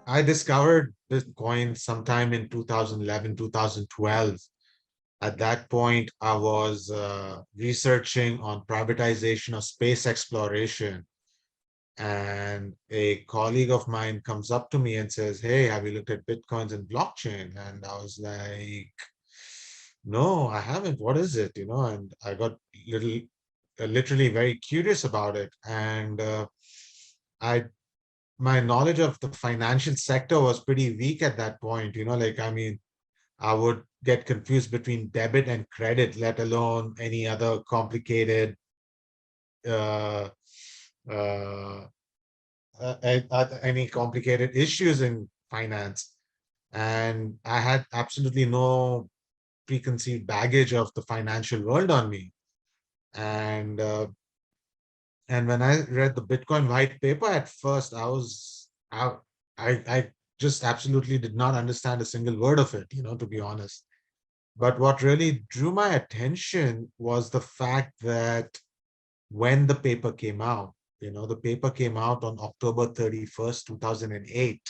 I discovered Bitcoin sometime in 2011, 2012. At that point, I was researching on privatization of space exploration. And a colleague of mine comes up to me and says, "Hey, have you looked at Bitcoins and blockchain?" And I was like, "No, I haven't. What is it?" And I got little, literally very curious about it. And I my knowledge of the financial sector was pretty weak at that point. Like, I mean, I would get confused between debit and credit, let alone any other complicated uh, uh, any complicated issues in finance. And I had absolutely no preconceived baggage of the financial world on me. And and when I read the Bitcoin white paper at first, I just absolutely did not understand a single word of it, to be honest. But what really drew my attention was the fact that when the paper came out, the paper came out on October 31st, 2008,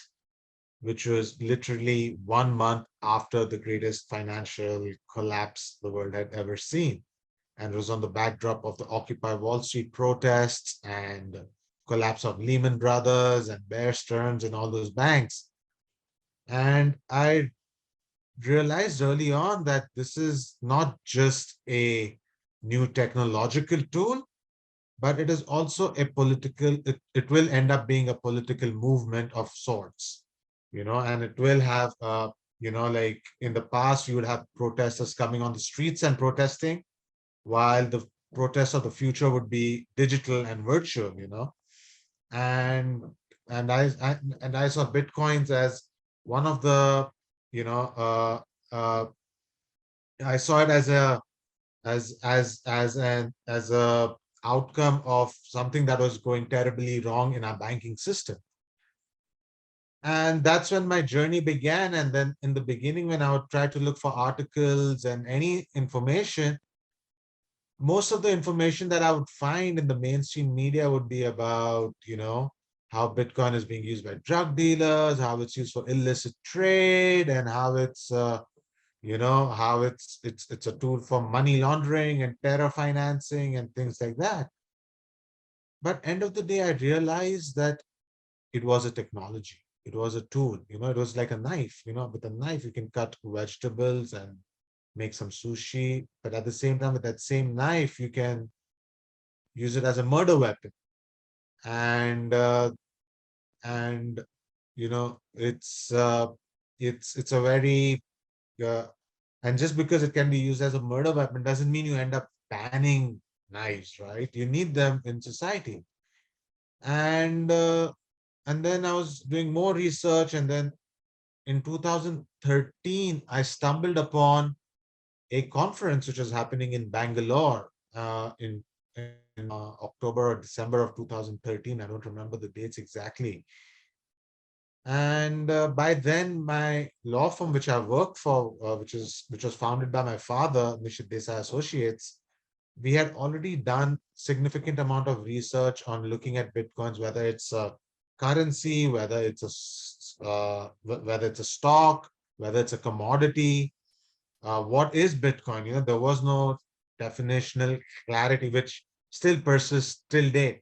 which was literally 1 month after the greatest financial collapse the world had ever seen. And it was on the backdrop of the Occupy Wall Street protests and collapse of Lehman Brothers and Bear Stearns and all those banks. And I realized early on that this is not just a new technological tool, but it is also a it will end up being a political movement of sorts, and it will have, like in the past, you would have protesters coming on the streets and protesting, while the protests of the future would be digital and virtual, and I saw Bitcoins as one of the, you know, I saw it as a outcome of something that was going terribly wrong in our banking system. And that's when my journey began. And then in the beginning, when I would try to look for articles and any information, most of the information that I would find in the mainstream media would be about, how Bitcoin is being used by drug dealers, how it's used for illicit trade, and how it's a tool for money laundering and terror financing and things like that. But end of the day, I realized that it was a technology. It was a tool. It was like a knife. With a knife, you can cut vegetables and make some sushi. But at the same time, with that same knife, you can use it as a murder weapon. And and it's a very uh, and just because it can be used as a murder weapon doesn't mean you end up banning knives, right? You need them in society. And and then I was doing more research, and then in 2013 I stumbled upon a conference which was happening in Bangalore in October or December of 2013. I don't remember the dates exactly. And by then, my law firm, which I worked for, which was founded by my father, Suril Desai Associates, we had already done significant amount of research on looking at Bitcoins, whether it's a currency, whether it's a stock, whether it's a commodity. What is Bitcoin? There was no definitional clarity, which still persists till date.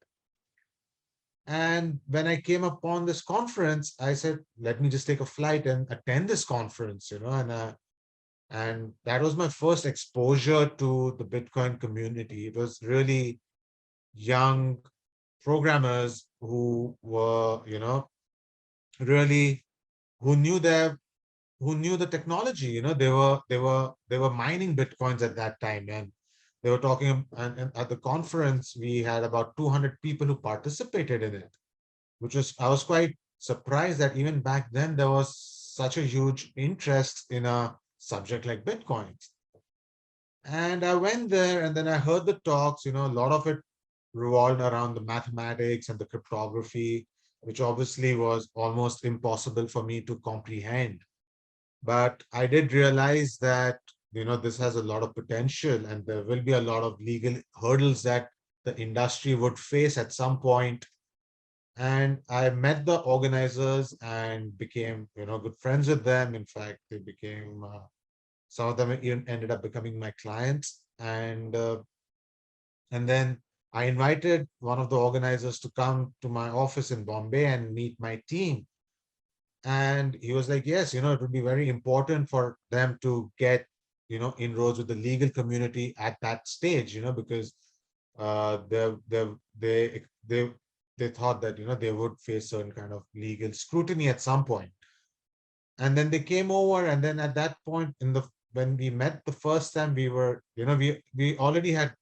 And when I came upon this conference, I said, let me just take a flight and attend this conference, and that was my first exposure to the Bitcoin community. It was really young programmers who were, really who knew their who knew the technology. They were mining Bitcoins at that time, and they were talking. And at the conference, we had about 200 people who participated in it, I was quite surprised that even back then there was such a huge interest in a subject like Bitcoins. And I went there and then I heard the talks. A lot of it revolved around the mathematics and the cryptography, which obviously was almost impossible for me to comprehend. But I did realize that, this has a lot of potential, and there will be a lot of legal hurdles that the industry would face at some point. And I met the organizers and became, good friends with them. In fact, they became some of them even ended up becoming my clients. And then I invited one of the organizers to come to my office in Bombay and meet my team. And he was like, yes, it would be very important for them to get, inroads with the legal community at that stage, because they they thought that, they would face certain kind of legal scrutiny at some point. And then they came over, and then at that point when we met the first time, we were, we already had,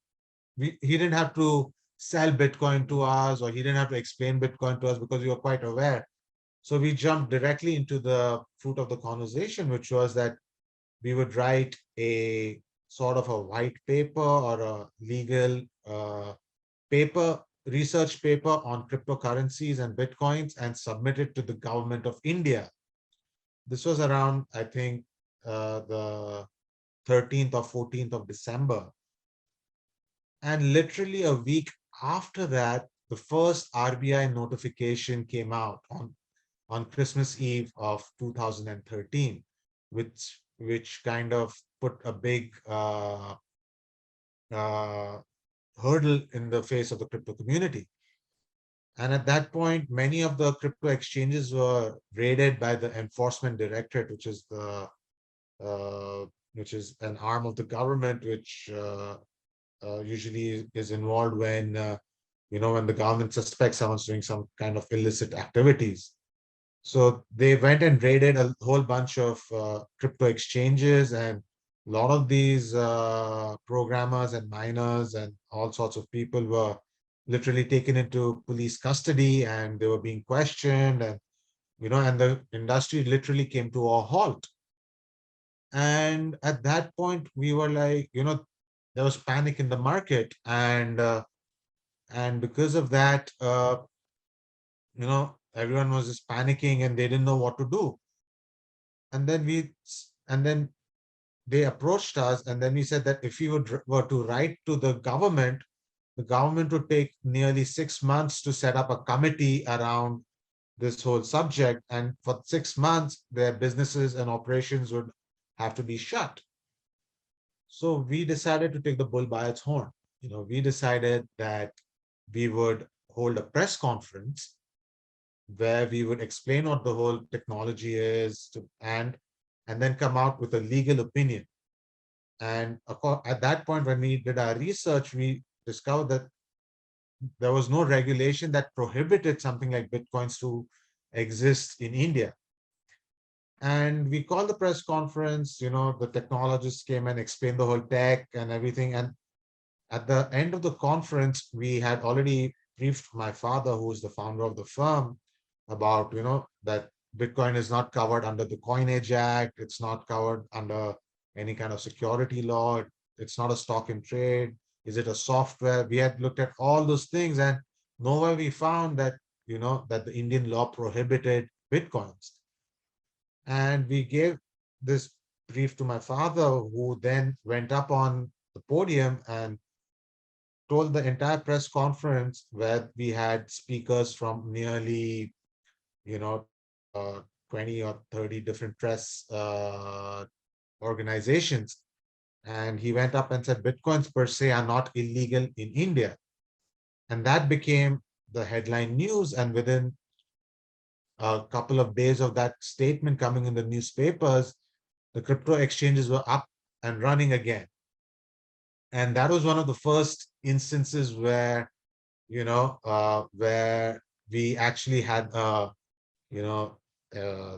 he didn't have to sell Bitcoin to us, or he didn't have to explain Bitcoin to us, because we were quite aware. So we jumped directly into the fruit of the conversation, which was that we would write a sort of a white paper or a legal paper, research paper on cryptocurrencies and Bitcoins, and submit it to the government of India. This was around, I think, the 13th or 14th of December. And literally a week after that, the first RBI notification came out on Christmas Eve of 2013, which kind of put a big uh, hurdle in the face of the crypto community. And at that point, many of the crypto exchanges were raided by the Enforcement Directorate, uh, which is an arm of the government, which usually is involved when the government suspects someone's doing some kind of illicit activities. So they went and raided a whole bunch of crypto exchanges, and a lot of these programmers and miners and all sorts of people were literally taken into police custody, and they were being questioned, and the industry literally came to a halt. And at that point, we were like, there was panic in the market, and because of that, everyone was just panicking and they didn't know what to do. And then they approached us, and then we said that if we were to write to the government would take nearly 6 months to set up a committee around this whole subject, and for 6 months their businesses and operations would have to be shut. So we decided to take the bull by its horn. We decided that we would hold a press conference where we would explain what the whole technology is and then come out with a legal opinion. And at that point, when we did our research, we discovered that there was no regulation that prohibited something like Bitcoins to exist in India. And we called the press conference, the technologists came and explained the whole tech and everything. And at the end of the conference, we had already briefed my father, who is the founder of the firm, about, that Bitcoin is not covered under the Coinage Act. It's not covered under any kind of security law. It's not a stock in trade. Is it a software? We had looked at all those things, and nowhere we found that the Indian law prohibited Bitcoins. And we gave this brief to my father, who then went up on the podium and told the entire press conference, where we had speakers from nearly, 20 or 30 different press organizations. And he went up and said, Bitcoins per se are not illegal in India. And that became the headline news. And within a couple of days of that statement coming in the newspapers, the crypto exchanges were up and running again. And that was one of the first instances where we actually you know, uh,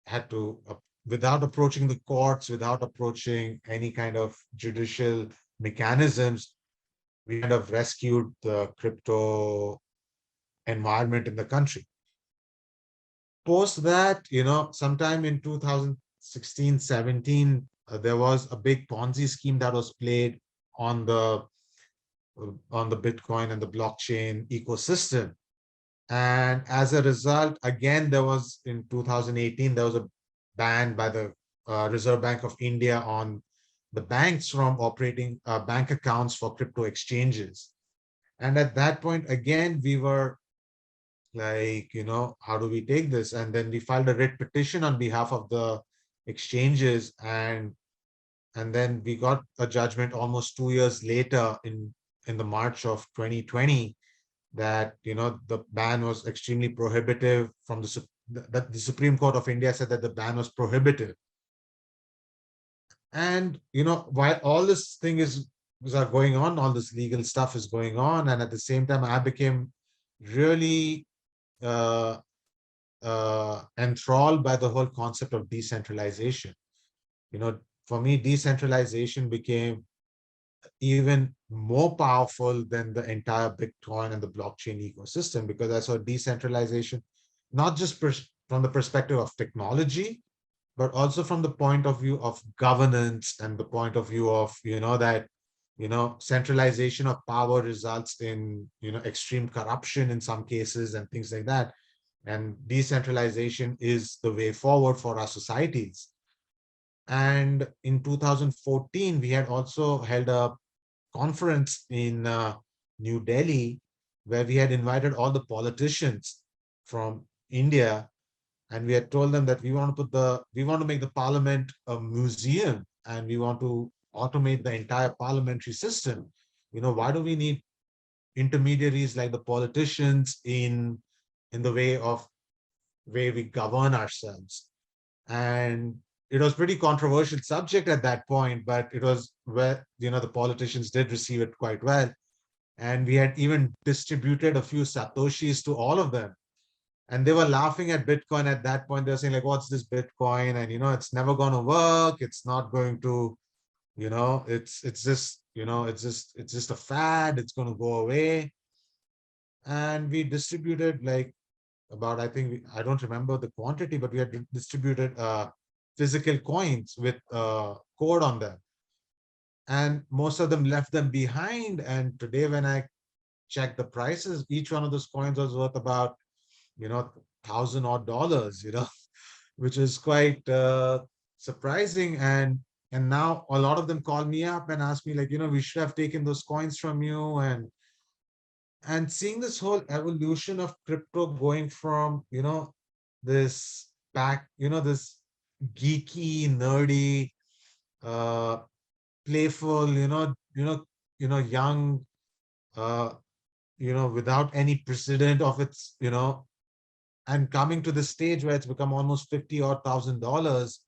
had to, without approaching the courts, without approaching any kind of judicial mechanisms, we kind of rescued the crypto environment in the country. Post that, sometime in 2016, 17, there was a big Ponzi scheme that was played on the Bitcoin and the blockchain ecosystem. And as a result, again, there was in 2018, there was a ban by the Reserve Bank of India on the banks from operating bank accounts for crypto exchanges. And at that point, again, we were like, how do we take this? And then we filed a writ petition on behalf of the exchanges, and then we got a judgment almost 2 years later in the March of 2020 that the ban was extremely prohibitive from that the Supreme Court of India said that the ban was prohibitive. And while all this thing is are going on, all this legal stuff is going on, and at the same time, I became really uh, enthralled by the whole concept of decentralization. You know, for me, decentralization became even more powerful than the entire Bitcoin and the blockchain ecosystem, because I saw decentralization not just from the perspective of technology, but also from the point of view of governance and the point of view of that centralization of power results in extreme corruption in some cases and things like that. And decentralization is the way forward for our societies. And in 2014 we had also held a conference in New Delhi, where we had invited all the politicians from India, and we had told them that we want to make the parliament a museum, and we want to automate the entire parliamentary system. Why do we need intermediaries like the politicians in the way we govern ourselves? And it was pretty controversial subject at that point, but it was where the politicians did receive it quite well. And we had even distributed a few satoshis to all of them, and they were laughing at Bitcoin at that point. They're saying like, what's this Bitcoin? And it's never going to work. It's not going to, it's just a fad. It's going to go away. And we distributed like about, I think I don't remember the quantity, but we had distributed physical coins with code on them, and most of them left them behind. And today when I check the prices, each one of those coins was worth about 1,000 odd dollars, which is quite surprising. And now a lot of them call me up and ask me like, we should have taken those coins from you. And seeing this whole evolution of crypto going from this back, this geeky, nerdy, uh playful, young, uh without any precedent of its, and coming to the stage where it's become almost 50 or $1,000.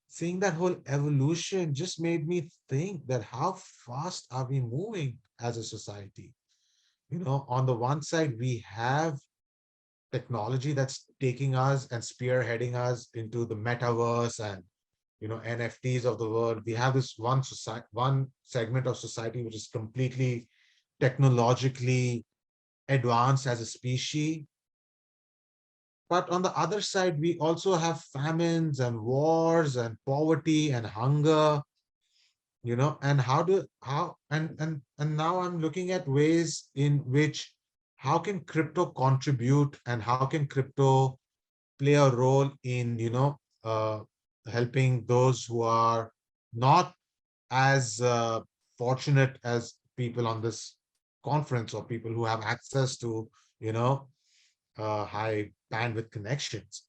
Seeing that whole evolution just made me think that how fast are we moving as a society? On the one side, we have technology that's taking us and spearheading us into the metaverse and NFTs of the world. We have this one segment of society which is completely technologically advanced as a species. But on the other side, we also have famines and wars and poverty and hunger, and how and now I'm looking at ways in which how can crypto contribute, and how can crypto play a role in helping those who are not as fortunate as people on this conference, or people who have access to you know high bandwidth connections.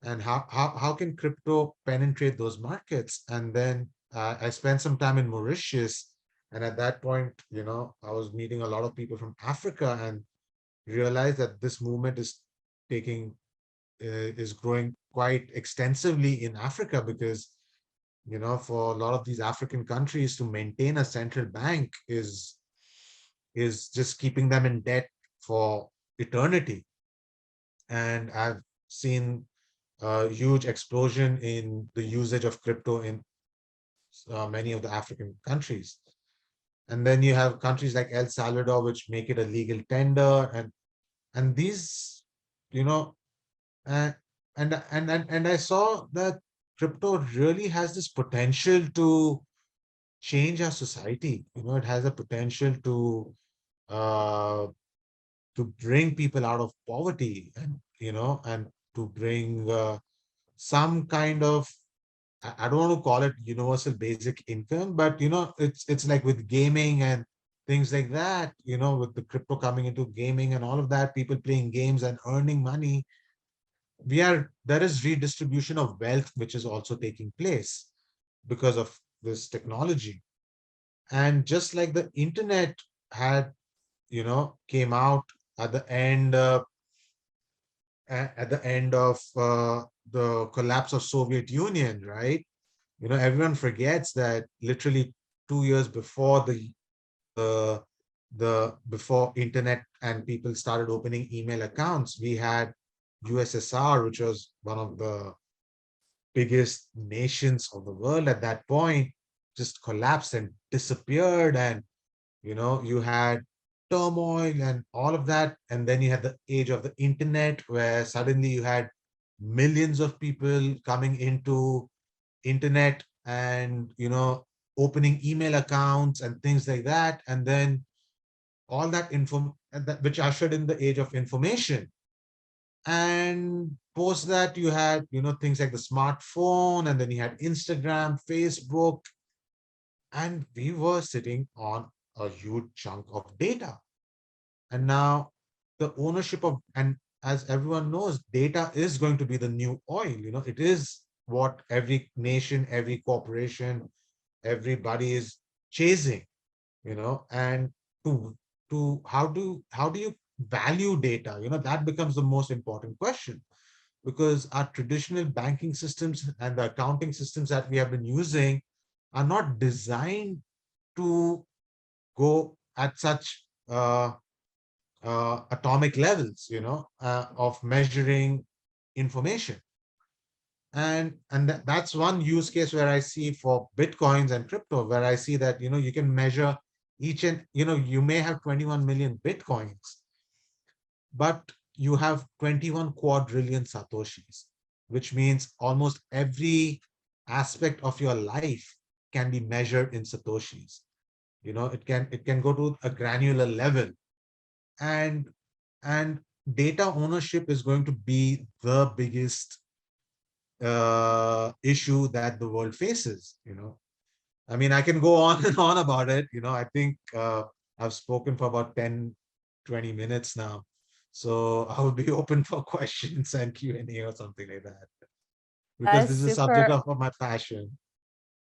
And how can crypto penetrate those markets? And then I spent some time in Mauritius, and at that point I was meeting a lot of people from Africa, and realized that this movement taking is growing quite extensively in Africa, because for a lot of these African countries to maintain a central bank is just keeping them in debt for eternity. And I've seen a huge explosion in the usage of crypto in many of the African countries. And then you have countries like El Salvador, which make it a legal tender, and these, you know, uh, and I saw that crypto really has this potential to change our society. It has a potential uh, to bring people out of poverty, and to bring some kind of, I don't want to call it universal basic income, but it's like with gaming and things like that, with the crypto coming into gaming and all of that, people playing games and earning money, there is redistribution of wealth, which is also taking place because of this technology. And just like the internet had, came out at the end, at the end of the collapse of Soviet Union, right? Everyone forgets that literally 2 years before the before internet and people started opening email accounts, we had USSR, which was one of the biggest nations of the world at that point, just collapsed and disappeared. And you had turmoil and all of that. And then you had the age of the internet, where suddenly you had millions of people coming into internet and opening email accounts and things like that. And then all that which ushered in the age of information. And post that, you had things like the smartphone, and then you had Instagram, Facebook, and we were sitting on a huge chunk of data. And now the ownership of, and as everyone knows, data is going to be the new oil. It is what every nation, every corporation, everybody is chasing. And to how do you value data? That becomes the most important question, because our traditional banking systems and the accounting systems that we have been using are not designed to go at such atomic levels, of measuring information. And that's one use case where I see for Bitcoins and crypto, where I see that, you can measure each, and, you may have 21 million Bitcoins, but you have 21 quadrillion Satoshis, which means almost every aspect of your life can be measured in Satoshis. It can go to a granular level. And and data ownership is going to be the biggest issue that the world faces. I mean, I can go on and on about it. I think I've spoken for about 10, 20 minutes now. So I will be open for questions and Q&A or something like that, because this is a subject Super. of my passion.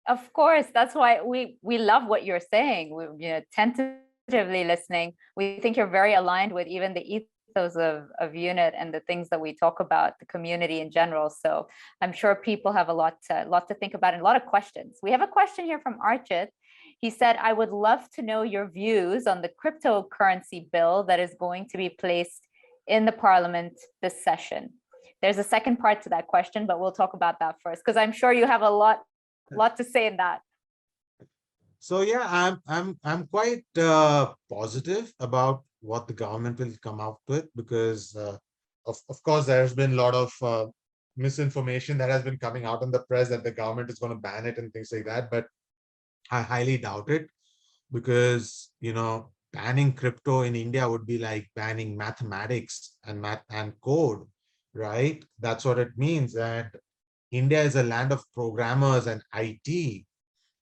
Of course, that's why we love what you're saying. Tentatively listening, we think you're very aligned with even the ethos of unit and the things that we talk about, the community in general. So I'm sure people have a lot to think about and a lot of questions. We have a question here from Archit. He said, I would love to know your views on the cryptocurrency bill that is going to be placed in the parliament this session. There's a second part to that question, but we'll talk about that first, because I'm sure you have a lot to say in that. So yeah, I'm quite positive about what the government will come out with, because of course there's been a lot of misinformation that has been coming out in the press that the government is going to ban it and things like that. But I highly doubt it, because banning crypto in India would be like banning mathematics and math and code, right? That's what it means. And India is a land of programmers and IT.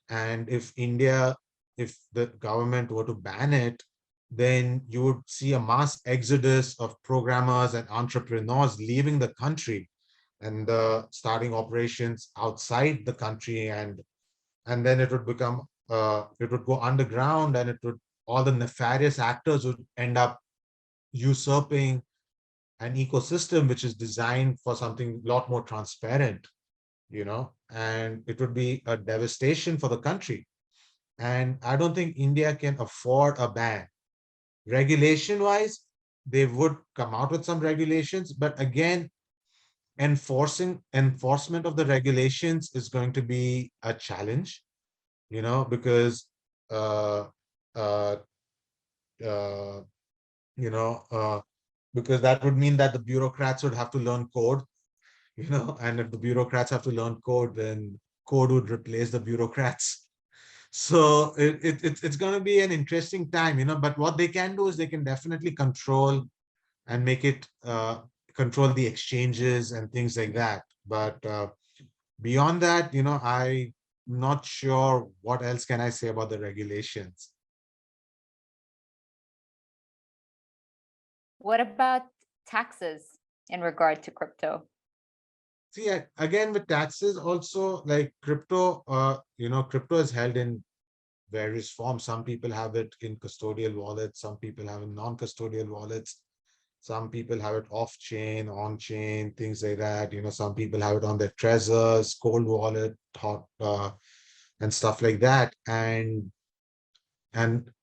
And if the government were to ban it, then you would see a mass exodus of programmers and entrepreneurs leaving the country and starting operations outside the country. And then it would become, it would go underground, and all the nefarious actors would end up usurping an ecosystem which is designed for something a lot more transparent, and it would be a devastation for the country. And I don't think India can afford a ban. Regulation wise, they would come out with some regulations, but again, enforcement of the regulations is going to be a challenge, because uh, uh, uh, you know, because that would mean that the bureaucrats would have to learn code, and if the bureaucrats have to learn code, then code would replace the bureaucrats. So it's going to be an interesting time, but what they can do is they can definitely control and make it control the exchanges and things like that. But beyond that, I'm not sure what else can I say about the regulations. What about taxes in regard to crypto? See, again, with taxes also, like crypto, crypto is held in various forms. Some people have it in custodial wallets, some people have in non-custodial wallets, some people have it off chain, on chain, things like that. Some people have it on their Trezors, cold wallet, and stuff like that. And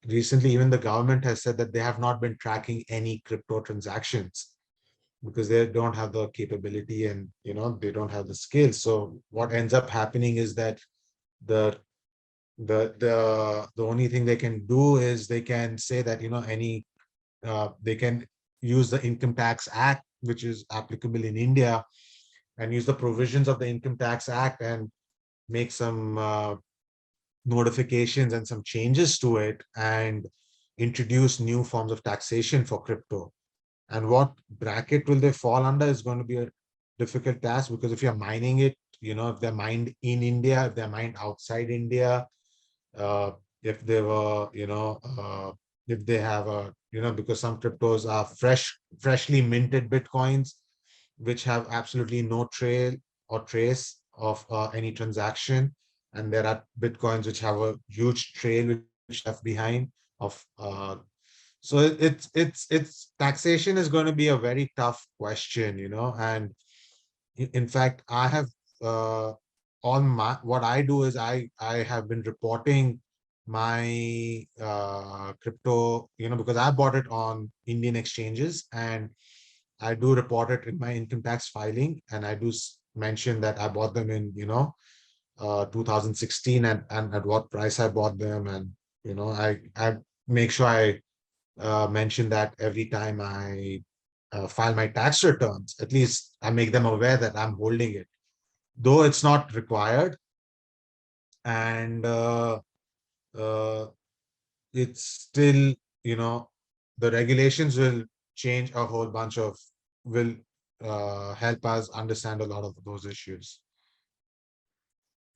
recently, even the government has said that they have not been tracking any crypto transactions because they don't have the capability, and they don't have the skills. So what ends up happening is that the the only thing they can do is they can say that they can use the Income Tax Act, which is applicable in India, and use the provisions of the Income Tax Act and make some notifications and some changes to it, and introduce new forms of taxation for crypto. And what bracket will they fall under is going to be a difficult task, because if you're mining it, if they're mined in India, if they're mined outside India, uh, if they were, if they have because some cryptos are freshly minted Bitcoins, which have absolutely no trail or trace of any transaction. And there are Bitcoins which have a huge trail which left behind of so it's taxation is going to be a very tough question, and in fact, I have on my what I do is I have been reporting my crypto, because I bought it on Indian exchanges, and I do report it in my income tax filing, and I do mention that I bought them in 2016, and at what price I bought them, and I make sure I mention that every time I file my tax returns. At least I make them aware that I'm holding it, though it's not required. And uh, it's still, the regulations will change a whole bunch of, will help us understand a lot of those issues.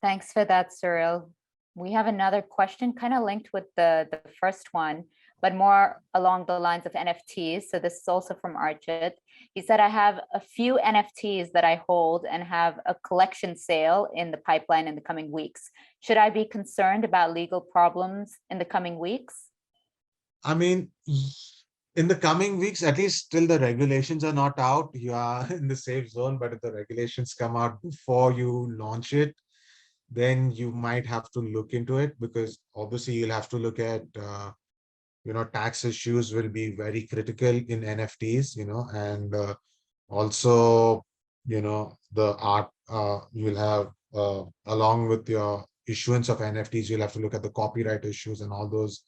Thanks for that, Suril. We have another question kind of linked with the first one, but more along the lines of NFTs. So this is also from Archit. He said, I have a few NFTs that I hold and have a collection sale in the pipeline in the coming weeks. Should I be concerned about legal problems in the coming weeks? I mean, in the coming weeks, at least till the regulations are not out, you are in the safe zone. But if the regulations come out before you launch it, then you might have to look into it, because obviously you'll have to look at tax issues will be very critical in NFTs, and also the art, you'll have along with your issuance of NFTs, you'll have to look at the copyright issues and all those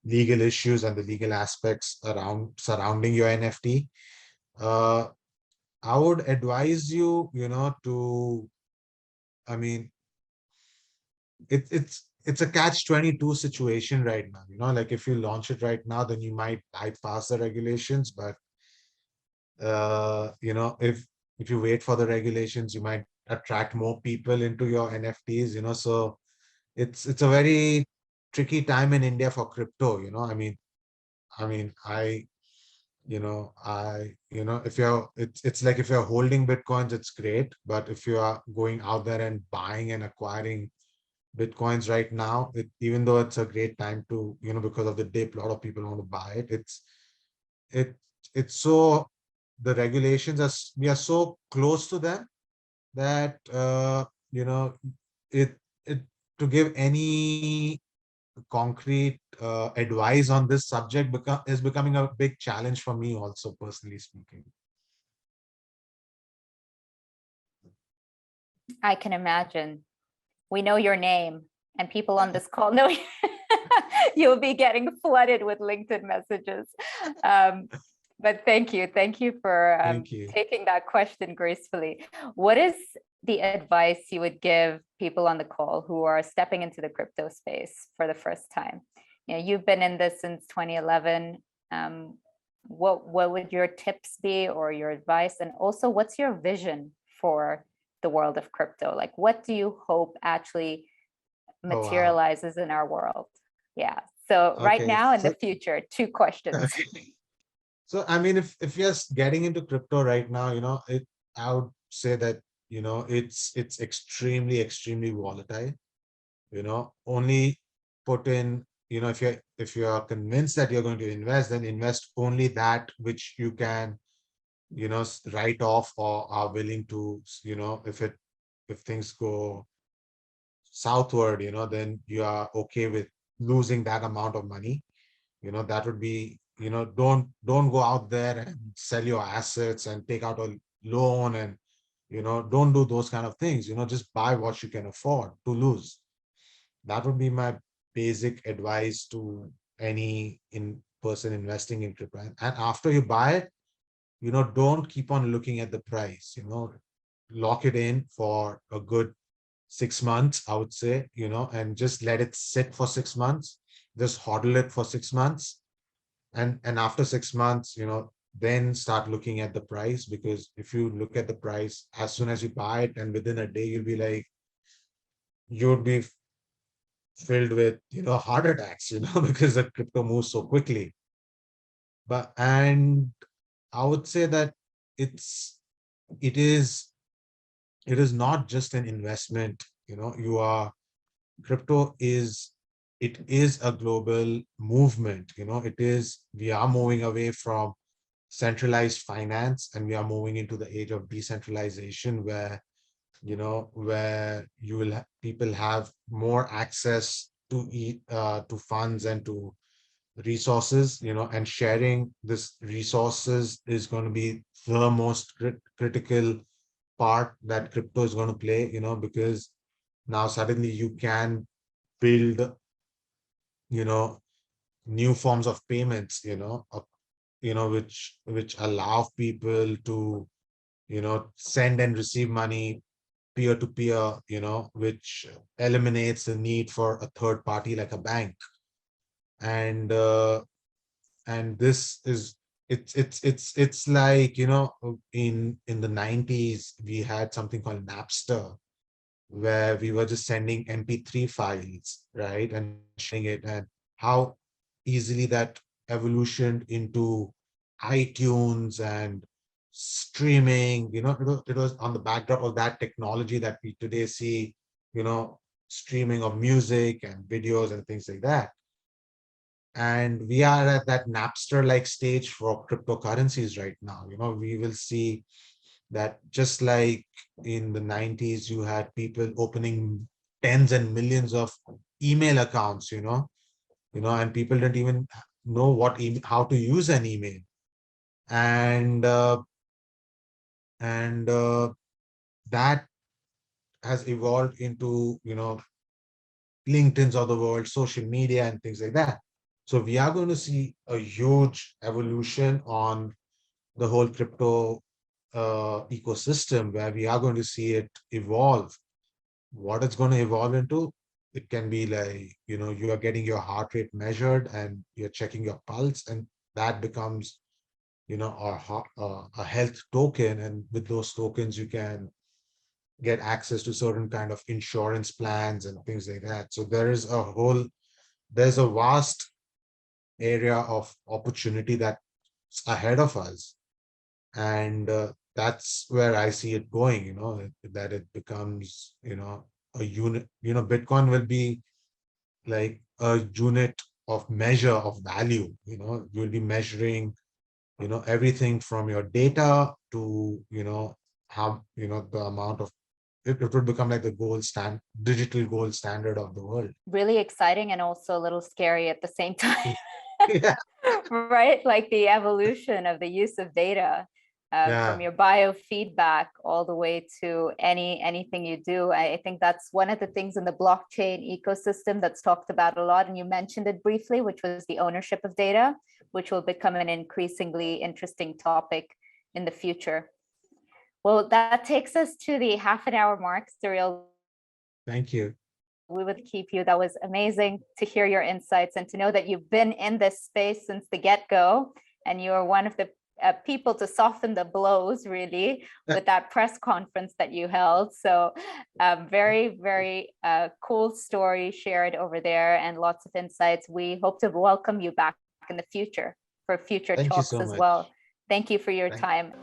legal issues and the legal aspects surrounding your NFT. uh, I would advise you, to, I mean, it's a catch-22 situation right now. Like if you launch it right now, then you might bypass the regulations. But if you wait for the regulations, you might attract more people into your NFTs. So it's a very tricky time in India for crypto. If you're, it's like if you're holding Bitcoins, it's great. But if you are going out there and buying and acquiring Bitcoins right now, even though it's a great time to, because of the dip, a lot of people want to buy it. It it's so, the regulations are, we are so close to them that you know it it to give any concrete advice on this subject is becoming a big challenge for me also, personally speaking. I can imagine. We know your name, and people on this call know you'll be getting flooded with LinkedIn messages. But thank you for Thank you. taking that question gracefully. What is the advice you would give people on the call who are stepping into the crypto space for the first time? You've been in this since 2011. What would your tips be, or your advice? And also, what's your vision for the world of crypto? Like, what do you hope actually Oh, wow. materializes in our world? Yeah. So right Okay. now and the future, two questions. Okay. So I mean, if you're getting into crypto right now, I would say that it's extremely volatile. Only put in, if you're convinced that you're going to invest, then invest only that which you can write off or are willing to, if things go southward, then you are okay with losing that amount of money. That would be, don't go out there and sell your assets and take out a loan, and don't do those kind of things. Just buy what you can afford to lose. That would be my basic advice to any in person investing in crypto. And after you buy it, don't keep on looking at the price. Lock it in for a good 6 months, I would say, and just let it sit for 6 months. Just hodl it for 6 months, and after 6 months, then start looking at the price. Because if you look at the price as soon as you buy it, and within a day, you'd be filled with heart attacks, because the crypto moves so quickly. And I would say that it's it is it is not just an investment. You are crypto is it is a global movement. We are moving away from centralized finance, and we are moving into the age of decentralization, where people have more access to funds and to resources, and sharing this resources is going to be the most critical part that crypto is going to play, because now suddenly you can build, you know new forms of payments, which allow people to send and receive money peer to peer, which eliminates the need for a third party like a bank. And this is it's like, in the 90s we had something called Napster, where we were just sending MP3 files, right, and sharing it, and how easily that evolutioned into iTunes and streaming. It was on the backdrop of that technology that we today see, you know, streaming of music and videos and things like that. And we are at that Napster-like stage for cryptocurrencies right now. We will see that, just like in the 90s, you had people opening tens and millions of email accounts, and people didn't even know how to use an email. And uh, and uh, that has evolved into, LinkedIn's of the world, social media, and things like that. So we are going to see a huge evolution on the whole crypto ecosystem, where we are going to see it evolve. What it's going to evolve into, it can be like, you are getting your heart rate measured and you're checking your pulse, and that becomes, a health token. And with those tokens, you can get access to certain kind of insurance plans and things like that. So there's a vast area of opportunity that's ahead of us. And that's where I see it going, that it becomes, a unit. Bitcoin will be like a unit of measure of value. You'll be measuring, everything from your data to, how, the amount of it would become like the digital gold standard of the world. Really exciting and also a little scary at the same time. Yeah, Right? Like the evolution of the use of data, from yeah, your biofeedback all the way to anything you do. I think that's one of the things in the blockchain ecosystem that's talked about a lot. And you mentioned it briefly, which was the ownership of data, which will become an increasingly interesting topic in the future. Well, that takes us to the half an hour mark, Suril. thank you. We would keep you. That was amazing to hear your insights and to know that you've been in this space since the get-go, and you are one of the people to soften the blows, really, with that press conference that you held. So very, very cool story shared over there, and lots of insights. We hope to welcome you back in the future for for future Thank you talks so as well. much. Thank you for your Thank time.